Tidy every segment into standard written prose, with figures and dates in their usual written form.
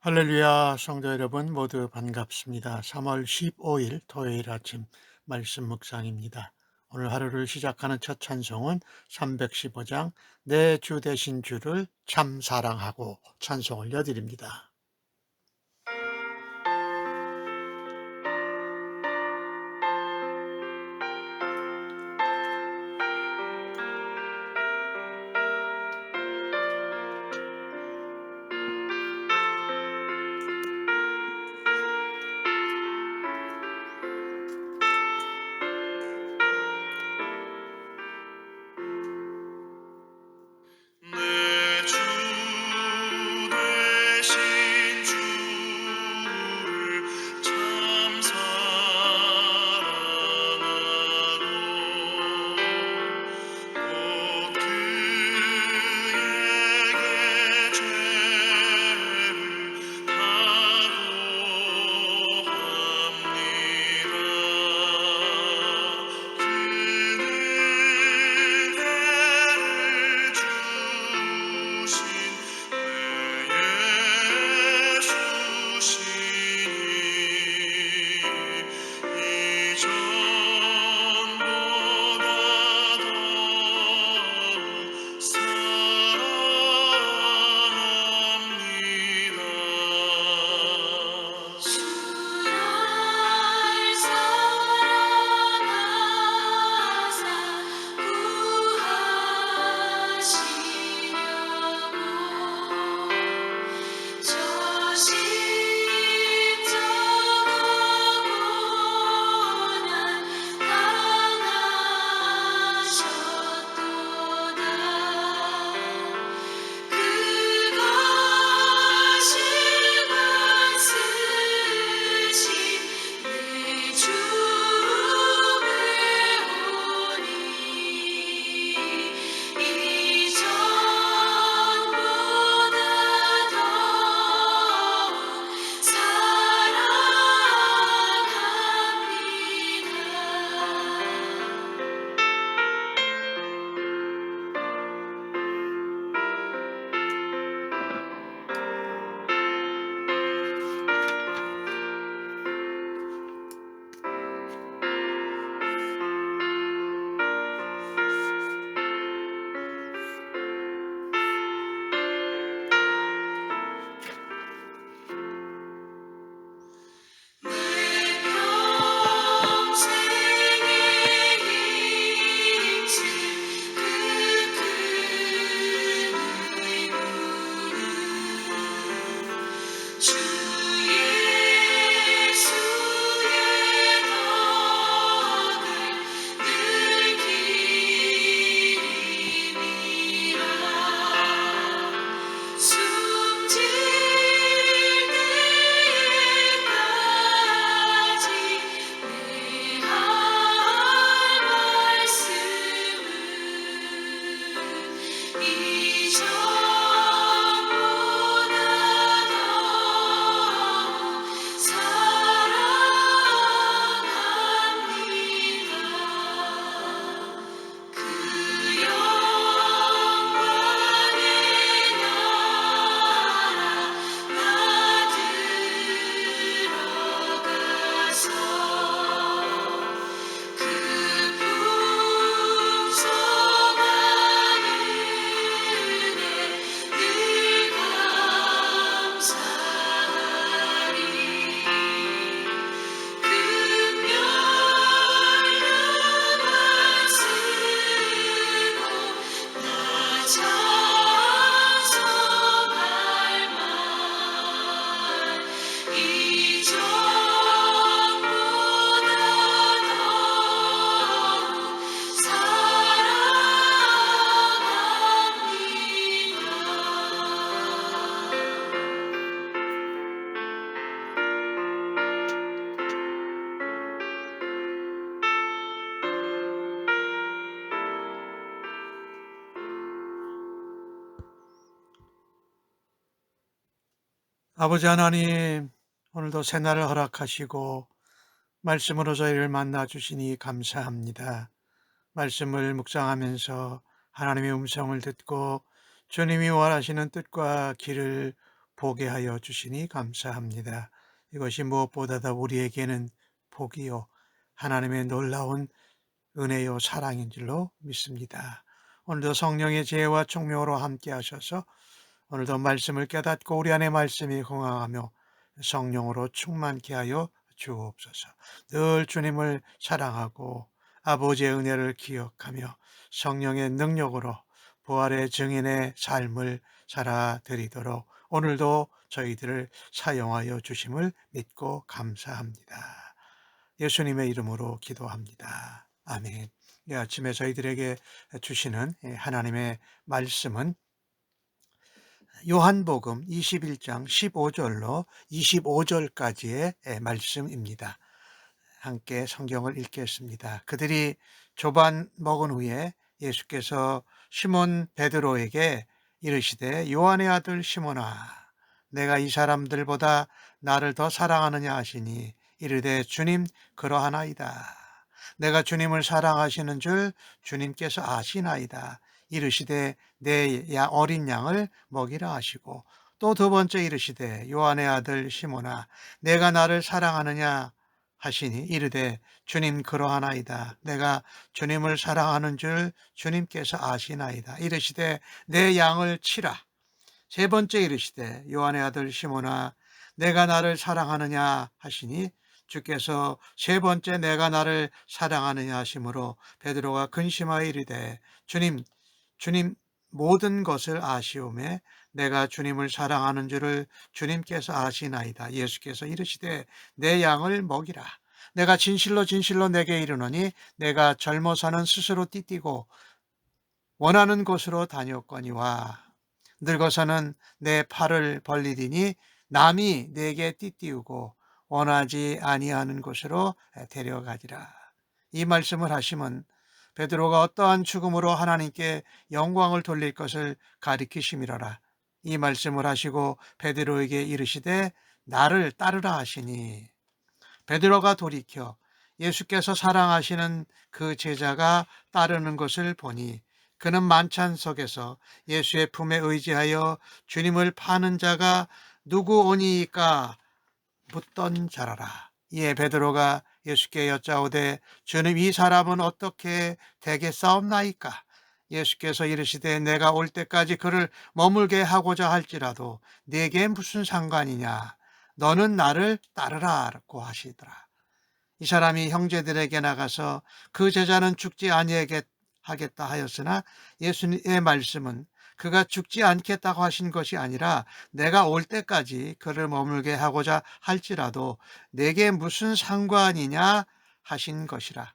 할렐루야, 성도 여러분 모두 반갑습니다. 3월 15일 토요일 아침 말씀 묵상입니다. 오늘 하루를 시작하는 첫 찬송은 315장 내 주 되신 주를 참 사랑하고 찬송을 여드립니다. 내 주 되신 주를 참 사랑하고 곧 그에게 죄를 다고합니다. 그는 주신 내 예수시니 이전보다 더욱 사랑합니다. 날 사랑하사 구하시려고 저 십자가 고난 당하셨도다. 그것일만 쓰신 내 주의 오니 이전보다 더욱 내 평생의 인생 그 큰 의무를 주 예수의 덕을 늘 기림이라. 숨질 때까지 내 할 말씀은 이전보다 더욱 사랑합니다. 그 영광의 나라 나 들어가서 그 풍성한 은혜 늘 감사하리. 금멸류관 쓰고 나 찬송할 만 이전보다 더욱 사랑합니다. 아버지 하나님, 오늘도 새날을 허락하시고 말씀으로 저희를 만나 주시니 감사합니다. 말씀을 묵상하면서 하나님의 음성을 듣고 주님이 원하시는 뜻과 길을 보게 하여 주시니 감사합니다. 이것이 무엇보다도 우리에게는 복이요 하나님의 놀라운 은혜요 사랑인 줄로 믿습니다. 오늘도 성령의 지혜와 총명으로 함께 하셔서 오늘도 말씀을 깨닫고 우리 안에 말씀이 흥황하며 성령으로 충만케 하여 주옵소서. 늘 주님을 사랑하고 아버지의 은혜를 기억하며 성령의 능력으로 부활의 증인의 삶을 살아드리도록 오늘도 저희들을 사용하여 주심을 믿고 감사합니다. 예수님의 이름으로 기도합니다. 아멘. 이 아침에 저희들에게 주시는 하나님의 말씀은 요한복음 21장 15절로 25절까지의 말씀입니다. 함께 성경을 읽겠습니다. 그들이 조반 먹은 후에 예수께서 시몬 베드로에게 이르시되 요한의 아들 시몬아 내가 이 사람들보다 나를 더 사랑하느냐 하시니 이르되 주님 그러하나이다. 내가 주님을 사랑하시는 줄 주님께서 아시나이다. 이르시되 내 어린 양을 먹이라 하시고 또 두 번째 이르시되 요한의 아들 시몬아 내가 나를 사랑하느냐 하시니 이르되 주님 그러하나이다. 내가 주님을 사랑하는 줄 주님께서 아시나이다. 이르시되 내 양을 치라. 세 번째 이르시되 요한의 아들 시몬아 내가 나를 사랑하느냐 하시니 주께서 세 번째 내가 나를 사랑하느냐 하심으로 베드로가 근심하여 이르되 주님 모든 것을 아시오매 내가 주님을 사랑하는 줄을 주님께서 아시나이다. 예수께서 이르시되 내 양을 먹이라. 내가 진실로 진실로 내게 이르노니 내가 젊어서는 스스로 띠띠고 원하는 곳으로 다녔거니와 늙어서는 내 팔을 벌리리니 남이 내게 띠띠우고 원하지 아니하는 곳으로 데려가리라. 이 말씀을 하시면 베드로가 어떠한 죽음으로 하나님께 영광을 돌릴 것을 가리키심이로라. 이 말씀을 하시고 베드로에게 이르시되 나를 따르라 하시니 베드로가 돌이켜 예수께서 사랑하시는 그 제자가 따르는 것을 보니 그는 만찬 속에서 예수의 품에 의지하여 주님을 파는 자가 누구 오니까 묻던 자라라. 이에 베드로가 예수께 여짜오되 주님 이 사람은 어떻게 되겠사옵나이까? 예수께서 이르시되 내가 올 때까지 그를 머물게 하고자 할지라도 네게 무슨 상관이냐? 너는 나를 따르라고 하시더라. 이 사람이 형제들에게 나가서 그 제자는 죽지 아니하겠다 하였으나 예수님의 말씀은 그가 죽지 않겠다고 하신 것이 아니라 내가 올 때까지 그를 머물게 하고자 할지라도 내게 무슨 상관이냐 하신 것이라.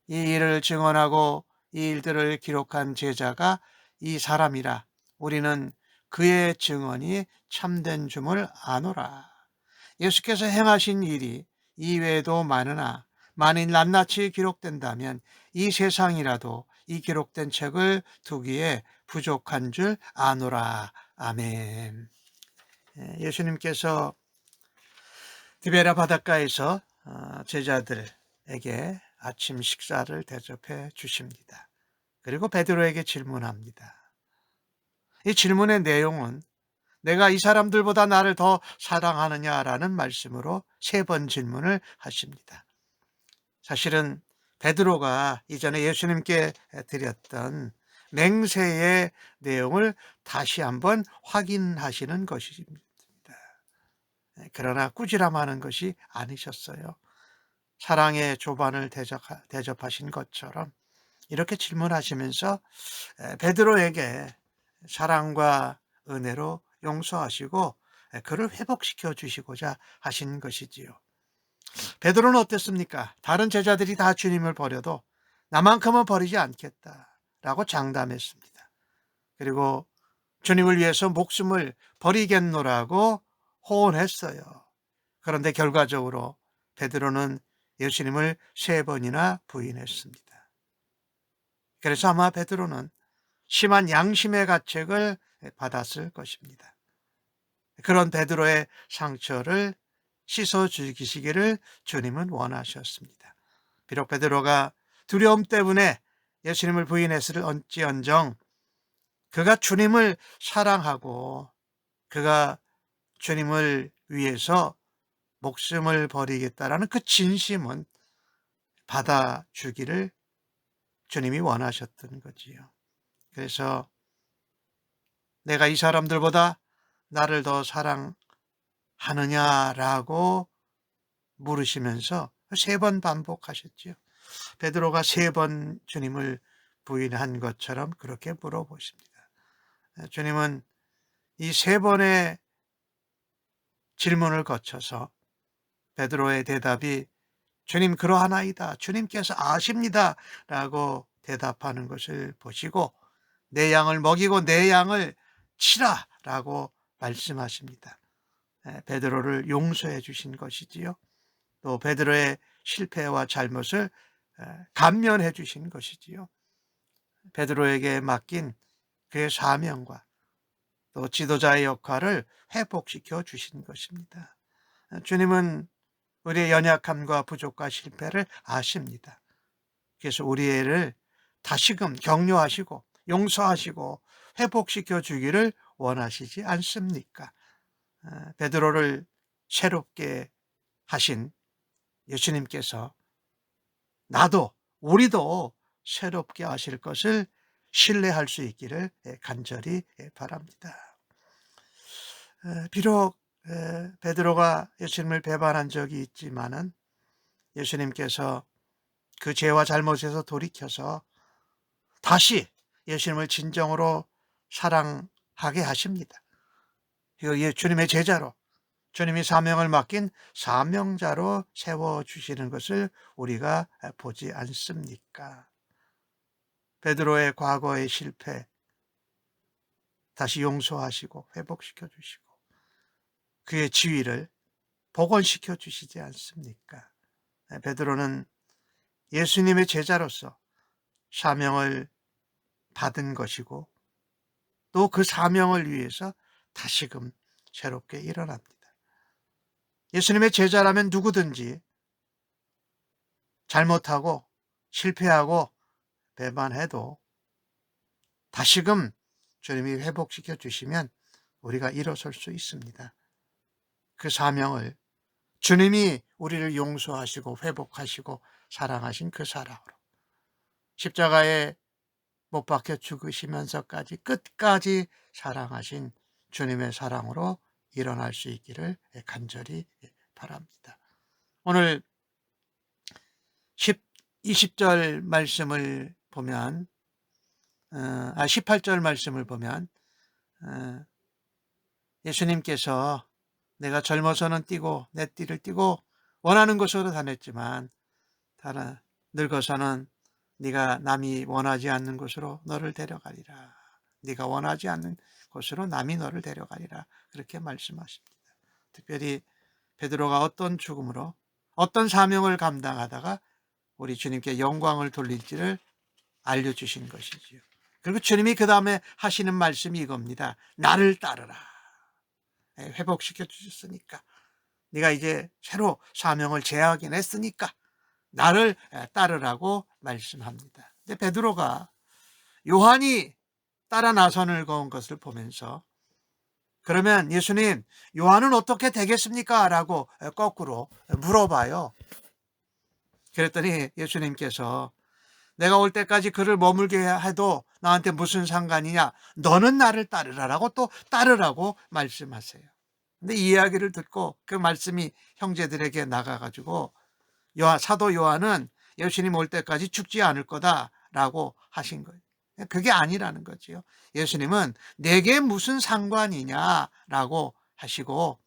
이 일을 증언하고 이 일들을 기록한 제자가 이 사람이라. 우리는 그의 증언이 참된 줌을 아노라. 예수께서 행하신 일이 이외에도 많으나 만일 낱낱이 기록된다면 이 세상이라도 이 기록된 책을 두기에 부족한 줄 아노라. 아멘. 예수님께서 디베라 바닷가에서 제자들에게 아침 식사를 대접해 주십니다. 그리고 베드로에게 질문합니다. 이 질문의 내용은 내가 이 사람들보다 나를 더 사랑하느냐라는 말씀으로 세 번 질문을 하십니다. 사실은 베드로가 이전에 예수님께 드렸던 맹세의 내용을 다시 한번 확인하시는 것입니다. 그러나 꾸지람하는 것이 아니셨어요. 사랑의 조반을 대접하신 것처럼 이렇게 질문하시면서 베드로에게 사랑과 은혜로 용서하시고 그를 회복시켜 주시고자 하신 것이지요. 베드로는 어땠습니까? 다른 제자들이 다 주님을 버려도 나만큼은 버리지 않겠다라고 장담했습니다. 그리고 주님을 위해서 목숨을 버리겠노라고 호언했어요. 그런데 결과적으로 베드로는 예수님을 3번이나 부인했습니다. 그래서 아마 베드로는 심한 양심의 가책을 받았을 것입니다. 그런 베드로의 상처를 씻어 주시기를 주님은 원하셨습니다. 비록 베드로가 두려움 때문에 예수님을 부인했을지언정 그가 주님을 사랑하고 그가 주님을 위해서 목숨을 버리겠다라는 그 진심은 받아주기를 주님이 원하셨던 거지요. 그래서 내가 이 사람들보다 나를 더 사랑하느냐라고 물으시면서 3번 반복하셨지요. 베드로가 3번 주님을 부인한 것처럼 그렇게 물어보십니다. 주님은 이 3번의 질문을 거쳐서 베드로의 대답이 주님 그러하나이다, 주님께서 아십니다 라고 대답하는 것을 보시고 내 양을 먹이고 내 양을 치라 라고 말씀하십니다. 베드로를 용서해 주신 것이지요. 또 베드로의 실패와 잘못을 감면해 주신 것이지요. 베드로에게 맡긴 그의 사명과 또 지도자의 역할을 회복시켜 주신 것입니다. 주님은 우리의 연약함과 부족과 실패를 아십니다. 그래서 우리를 다시금 격려하시고 용서하시고 회복시켜 주기를 원하시지 않습니까? 베드로를 새롭게 하신 예수님께서 나도 우리도 새롭게 하실 것을 신뢰할 수 있기를 간절히 바랍니다. 비록 베드로가 예수님을 배반한 적이 있지만은 예수님께서 그 죄와 잘못에서 돌이켜서 다시 예수님을 진정으로 사랑하게 하십니다. 주님의 제자로, 주님이 사명을 맡긴 사명자로 세워주시는 것을 우리가 보지 않습니까? 베드로의 과거의 실패 다시 용서하시고 회복시켜 주시고 그의 지위를 복원시켜 주시지 않습니까? 베드로는 예수님의 제자로서 사명을 받은 것이고 또 그 사명을 위해서 다시금 새롭게 일어납니다. 예수님의 제자라면 누구든지 잘못하고 실패하고 배반해도 다시금 주님이 회복시켜 주시면 우리가 일어설 수 있습니다. 그 사명을 주님이 우리를 용서하시고 회복하시고 사랑하신 그 사랑으로 십자가에 못 박혀 죽으시면서까지 끝까지 사랑하신 주님의 사랑으로 일어날 수 있기를 간절히 바랍니다. 오늘 20절 말씀을 보면 18절 말씀을 보면 예수님께서 내가 젊어서는 뛰고 내 띠를 뛰고 원하는 곳으로 다녔지만 늙어서는 네가 남이 원하지 않는 곳으로 너를 데려가리라. 네가 원하지 않는 곳으로 남이 너를 데려가리라. 그렇게 말씀하십니다. 특별히 베드로가 어떤 죽음으로 어떤 사명을 감당하다가 우리 주님께 영광을 돌릴지를 알려주신 것이지요. 그리고 주님이 그 다음에 하시는 말씀이 이겁니다. 나를 따르라. 회복시켜 주셨으니까 네가 이제 새로 사명을 재확인했으니까 나를 따르라고 말씀합니다. 근데 베드로가 요한이 따라 나선을 그은 것을 보면서 그러면 예수님, 요한은 어떻게 되겠습니까? 라고 거꾸로 물어봐요. 그랬더니 예수님께서 내가 올 때까지 그를 머물게 해도 나한테 무슨 상관이냐? 너는 나를 따르라라고 또 따르라고 말씀하세요. 근데 이 이야기를 듣고 그 말씀이 형제들에게 나가가지고 사도 요한은 예수님 올 때까지 죽지 않을 거다라고 하신 거예요. 그게 아니라는 거지요. 예수님은 내게 무슨 상관이냐라고 하시고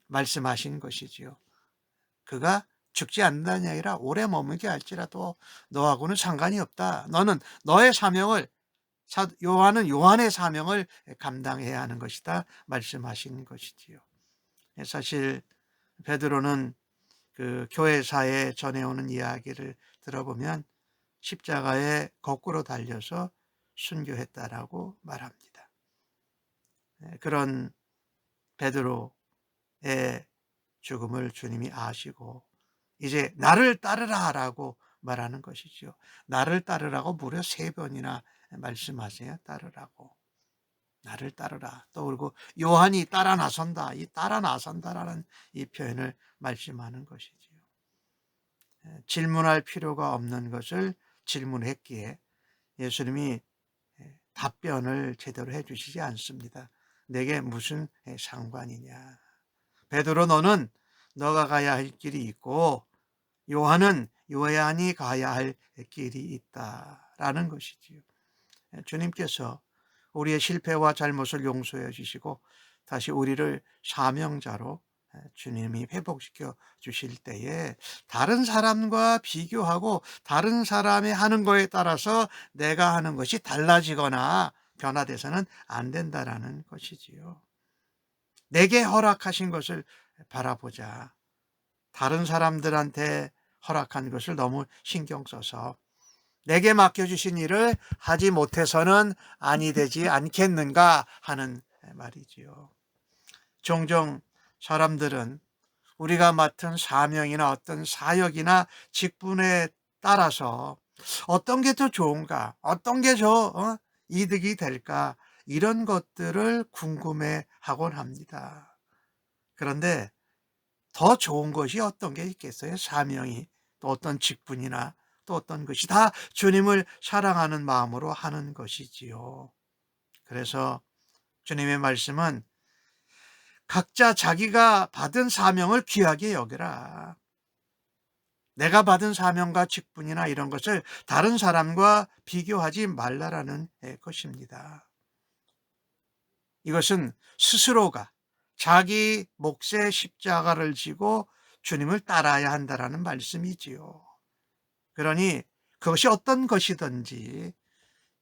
말씀하신 것이지요. 그가 죽지 않는다는 게 아니라 오래 머물게 할지라도 너하고는 상관이 없다. 너는 너의 사명을, 요한은 요한의 사명을 감당해야 하는 것이다 말씀하신 것이지요. 사실 베드로는 그 교회사에 전해오는 이야기를 들어보면 십자가에 거꾸로 달려서 순교했다라고 말합니다. 그런 베드로의 죽음을 주님이 아시고 이제 나를 따르라라고 말하는 것이죠. 나를 따르라고 무려 3번이나 말씀하세요. 따르라고. 나를 따르라. 또 그리고 요한이 따라 나선다. 이 따라 나선다라는 이 표현을 말씀하는 것이지요. 질문할 필요가 없는 것을 질문했기에 예수님이 답변을 제대로 해주시지 않습니다. 내게 무슨 상관이냐. 베드로, 너는 너가 가야 할 길이 있고 요한은 요한이 가야 할 길이 있다라는 것이지요. 주님께서 우리의 실패와 잘못을 용서해 주시고 다시 우리를 사명자로 주님이 회복시켜 주실 때에 다른 사람과 비교하고 다른 사람이 하는 거에 따라서 내가 하는 것이 달라지거나 변화돼서는 안 된다라는 것이지요. 내게 허락하신 것을 바라보자. 다른 사람들한테 허락한 것을 너무 신경 써서 내게 맡겨주신 일을 하지 못해서는 아니 되지 않겠는가 하는 말이지요. 종종 사람들은 우리가 맡은 사명이나 어떤 사역이나 직분에 따라서 어떤 게 더 좋은가, 어떤 게 이득이 될까, 이런 것들을 궁금해 하곤 합니다. 그런데 더 좋은 것이 어떤 게 있겠어요? 사명이, 또 어떤 직분이나 또 어떤 것이 다 주님을 사랑하는 마음으로 하는 것이지요. 그래서 주님의 말씀은 각자 자기가 받은 사명을 귀하게 여기라. 내가 받은 사명과 직분이나 이런 것을 다른 사람과 비교하지 말라라는 것입니다. 이것은 스스로가 자기 몫의 십자가를 지고 주님을 따라야 한다라는 말씀이지요. 그러니 그것이 어떤 것이든지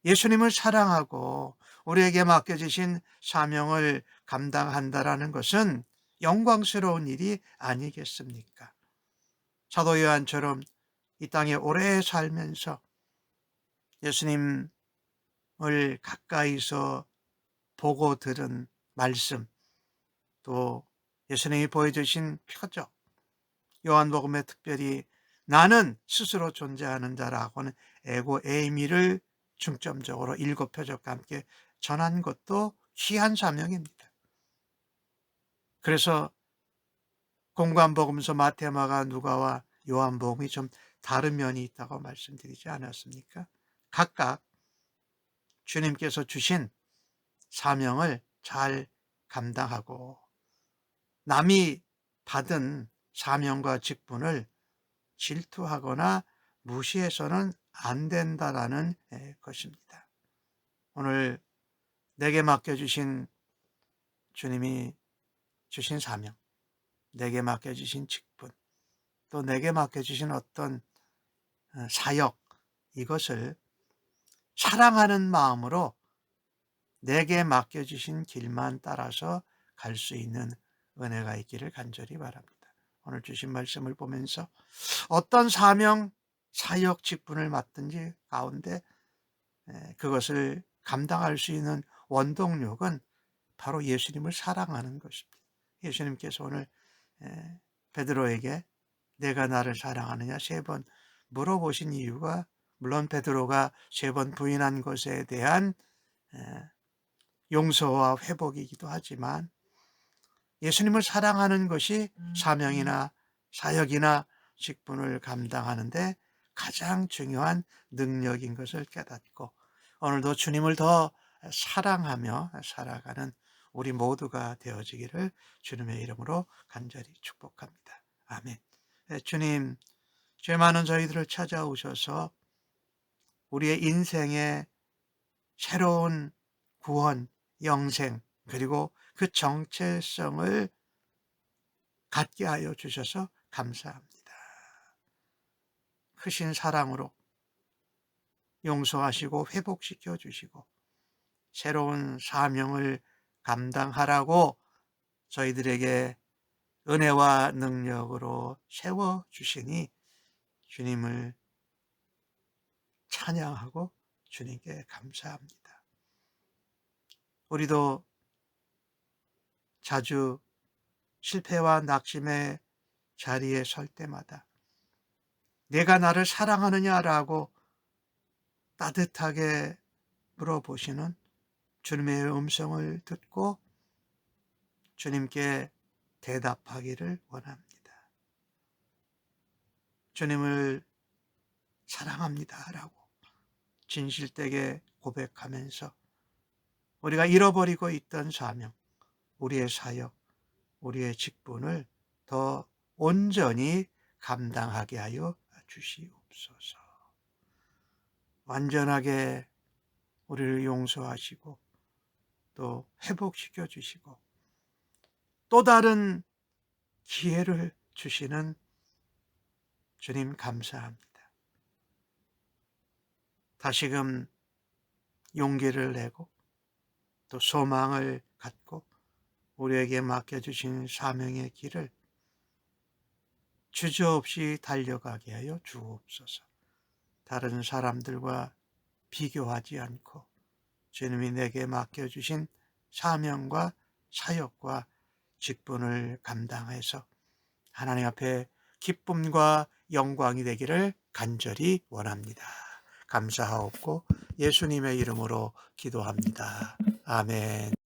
예수님을 사랑하고 우리에게 맡겨주신 사명을 감당한다라는 것은 영광스러운 일이 아니겠습니까? 사도 요한처럼 이 땅에 오래 살면서 예수님을 가까이서 보고 들은 말씀, 또 예수님이 보여주신 표적, 요한복음에 특별히 나는 스스로 존재하는 자라고는 에고 에이미를 중점적으로 7 표적과 함께 전한 것도 귀한 사명입니다. 그래서 공관복음서 마태, 마가, 누가와 요한복음이 좀 다른 면이 있다고 말씀드리지 않았습니까? 각각 주님께서 주신 사명을 잘 감당하고 남이 받은 사명과 직분을 질투하거나 무시해서는 안 된다라는 것입니다. 오늘 내게 맡겨주신 주님이 주신 사명, 내게 맡겨주신 직분, 또 내게 맡겨주신 어떤 사역, 이것을 사랑하는 마음으로 내게 맡겨주신 길만 따라서 갈 수 있는 은혜가 있기를 간절히 바랍니다. 오늘 주신 말씀을 보면서 어떤 사명, 사역, 직분을 맡든지 가운데 그것을 감당할 수 있는 원동력은 바로 예수님을 사랑하는 것입니다. 예수님께서 오늘 베드로에게 내가 나를 사랑하느냐 3번 물어보신 이유가 물론 베드로가 3번 부인한 것에 대한 용서와 회복이기도 하지만 예수님을 사랑하는 것이 사명이나 사역이나 직분을 감당하는데 가장 중요한 능력인 것을 깨닫고 오늘도 주님을 더 사랑하며 살아가는 우리 모두가 되어지기를 주님의 이름으로 간절히 축복합니다. 아멘. 주님, 죄 많은 저희들을 찾아오셔서 우리의 인생에 새로운 구원, 영생, 그리고 그 정체성을 갖게 하여 주셔서 감사합니다. 크신 사랑으로 용서하시고 회복시켜 주시고 새로운 사명을 감당하라고 저희들에게 은혜와 능력으로 세워주시니 주님을 찬양하고 주님께 감사합니다. 우리도 자주 실패와 낙심의 자리에 설 때마다 내가 나를 사랑하느냐라고 따뜻하게 물어보시는 주님의 음성을 듣고 주님께 대답하기를 원합니다. 주님을 사랑합니다라고 진실되게 고백하면서 우리가 잃어버리고 있던 사명, 우리의 사역, 우리의 직분을 더 온전히 감당하게 하여 주시옵소서. 완전하게 우리를 용서하시고 또 회복시켜 주시고 또 다른 기회를 주시는 주님 감사합니다. 다시금 용기를 내고 또 소망을 갖고 우리에게 맡겨주신 사명의 길을 주저없이 달려가게 하여 주옵소서. 다른 사람들과 비교하지 않고 주님이 내게 맡겨주신 사명과 사역과 직분을 감당해서 하나님 앞에 기쁨과 영광이 되기를 간절히 원합니다. 감사하옵고 예수님의 이름으로 기도합니다. 아멘.